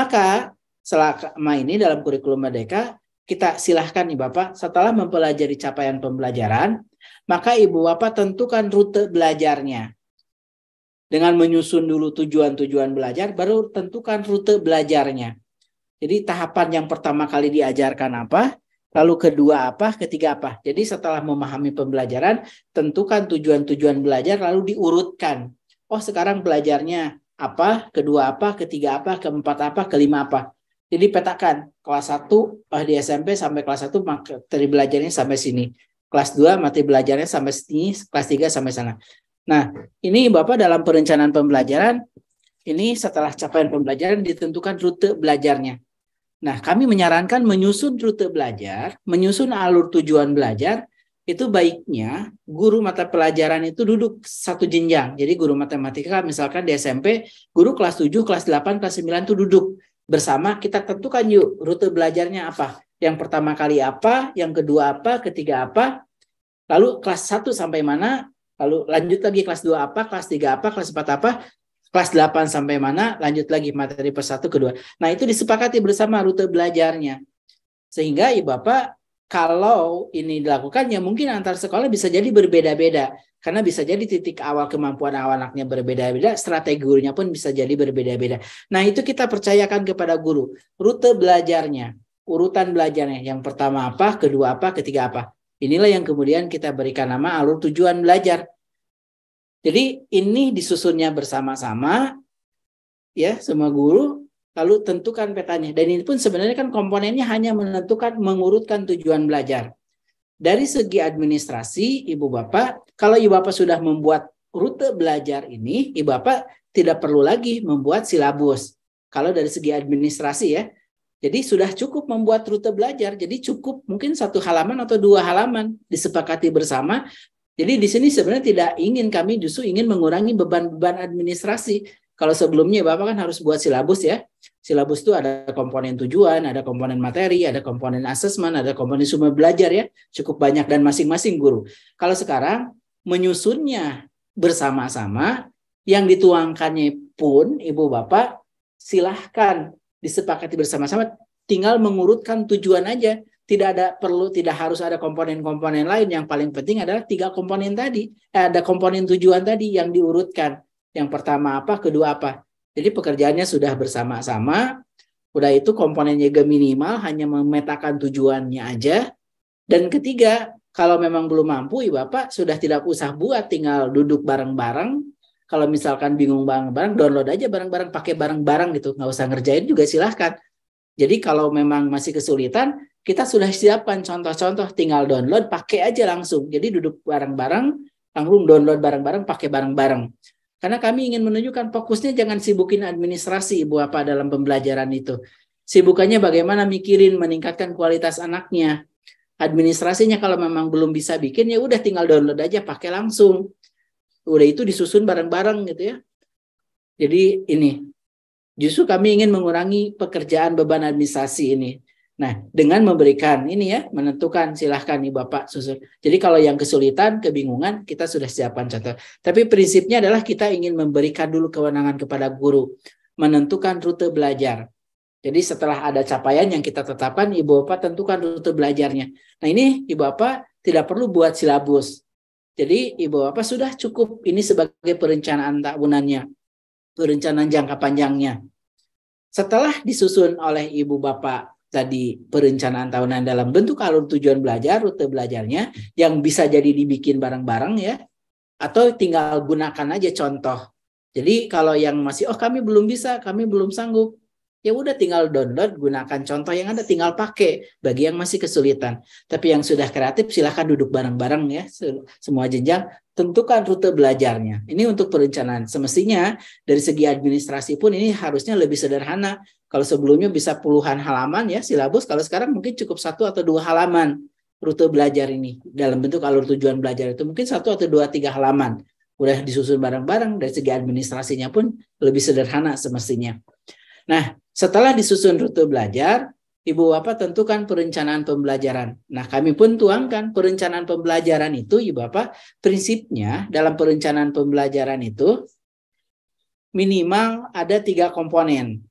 Maka selama ini dalam kurikulum Merdeka, kita silahkan nih Bapak, setelah mempelajari capaian pembelajaran, maka Ibu Bapak tentukan rute belajarnya. Dengan menyusun dulu tujuan-tujuan belajar, baru tentukan rute belajarnya. Jadi tahapan yang pertama kali diajarkan apa, lalu kedua apa, ketiga apa. Jadi setelah memahami pembelajaran, tentukan tujuan-tujuan belajar, lalu diurutkan. Oh sekarang belajarnya apa, kedua apa, ketiga apa, keempat apa, kelima apa. Jadi petakan, kelas 1 di SMP sampai kelas 1 materi belajarnya sampai sini. Kelas 2 materi belajarnya sampai sini, kelas 3 sampai sana. Nah, ini Bapak dalam perencanaan pembelajaran, ini setelah capaian pembelajaran ditentukan rute belajarnya. Nah, kami menyarankan menyusun rute belajar, menyusun alur tujuan belajar, itu baiknya guru mata pelajaran itu duduk satu jenjang. Jadi guru matematika misalkan di SMP, guru kelas 7, kelas 8, kelas 9 itu duduk bersama, kita tentukan yuk rute belajarnya apa. Yang pertama kali apa, yang kedua apa, ketiga apa, lalu kelas 1 sampai mana, lalu lanjut lagi kelas 2 apa, kelas 3 apa, kelas 4 apa, kelas 8 sampai mana, lanjut lagi materi per 1, kedua. Nah itu disepakati bersama rute belajarnya. Sehingga ya Bapak, kalau ini dilakukan ya mungkin antar sekolah bisa jadi berbeda-beda. Karena bisa jadi titik awal kemampuan anaknya berbeda-beda, strategi gurunya pun bisa jadi berbeda-beda. Nah itu kita percayakan kepada guru. Rute belajarnya, urutan belajarnya. Yang pertama apa, kedua apa, ketiga apa. Inilah yang kemudian kita berikan nama alur tujuan belajar. Jadi ini disusunnya bersama-sama, ya semua guru, lalu tentukan petanya. Dan ini pun sebenarnya kan komponennya hanya menentukan, mengurutkan tujuan belajar. Dari segi administrasi, Ibu Bapak, kalau Ibu Bapak sudah membuat rute belajar ini, Ibu Bapak tidak perlu lagi membuat silabus. Kalau dari segi administrasi ya, jadi sudah cukup membuat rute belajar. Jadi cukup mungkin 1 halaman atau 2 halaman disepakati bersama. Jadi di sini sebenarnya tidak ingin, kami justru ingin mengurangi beban-beban administrasi. Kalau sebelumnya Bapak kan harus buat silabus ya. Silabus itu ada komponen tujuan, ada komponen materi, ada komponen asesmen, ada komponen sumber belajar ya. Cukup banyak dan masing-masing guru. Kalau sekarang menyusunnya bersama-sama, yang dituangkannya pun Ibu Bapak silahkan disepakati bersama-sama, tinggal mengurutkan tujuan aja. Tidak harus ada komponen-komponen lain. Yang paling penting adalah 3 komponen tadi. Ada komponen tujuan tadi yang diurutkan. Yang pertama apa, kedua apa. Jadi pekerjaannya sudah bersama-sama. Udah itu komponennya minimal, hanya memetakan tujuannya aja. Dan ketiga, kalau memang belum mampu, Ibu Bapak sudah tidak usah buat, tinggal duduk bareng-bareng. Kalau misalkan bingung bareng-bareng, download aja bareng-bareng, pakai bareng-bareng gitu. Nggak usah ngerjain juga silahkan. Jadi kalau memang masih kesulitan, kita sudah siapkan contoh-contoh, tinggal download, pakai aja langsung. Jadi duduk bareng-bareng, langsung download bareng-bareng, pakai bareng-bareng. Karena kami ingin menunjukkan fokusnya jangan sibukin administrasi Ibu Bapak dalam pembelajaran itu. Sibukannya bagaimana mikirin, meningkatkan kualitas anaknya. Administrasinya kalau memang belum bisa bikin, ya udah tinggal download aja, pakai langsung. Udah itu disusun bareng-bareng gitu ya. Jadi ini, justru kami ingin mengurangi pekerjaan beban administrasi ini. Nah, dengan memberikan ini ya, menentukan silahkan nih Bapak susun. Jadi kalau yang kesulitan, kebingungan, kita sudah siapkan contoh. Tapi prinsipnya adalah kita ingin memberikan dulu kewenangan kepada guru, menentukan rute belajar. Jadi setelah ada capaian yang kita tetapkan, Ibu Bapak tentukan rute belajarnya. Nah ini Ibu Bapak tidak perlu buat silabus. Jadi Ibu Bapak sudah cukup ini sebagai perencanaan tahunannya, perencanaan jangka panjangnya. Setelah disusun oleh Ibu Bapak tadi perencanaan tahunan dalam bentuk alur tujuan belajar, rute belajarnya yang bisa jadi dibikin bareng-bareng ya, atau tinggal gunakan aja contoh. Jadi kalau yang masih kami belum bisa, kami belum sanggup, ya udah tinggal download, gunakan contoh yang ada, tinggal pakai bagi yang masih kesulitan. Tapi yang sudah kreatif silahkan duduk bareng-bareng ya, semua jenjang, tentukan rute belajarnya. Ini untuk perencanaan. Semestinya dari segi administrasi pun ini harusnya lebih sederhana. Kalau sebelumnya bisa puluhan halaman ya silabus, kalau sekarang mungkin cukup 1 atau 2 halaman rute belajar ini dalam bentuk alur tujuan belajar itu mungkin 1 atau 2, 3 halaman. Udah disusun bareng-bareng, dari segi administrasinya pun lebih sederhana semestinya. Nah, setelah disusun rute belajar, Ibu Bapak tentukan perencanaan pembelajaran. Nah, kami pun tuangkan perencanaan pembelajaran itu, Ibu Bapak, prinsipnya dalam perencanaan pembelajaran itu minimal ada 3 komponen.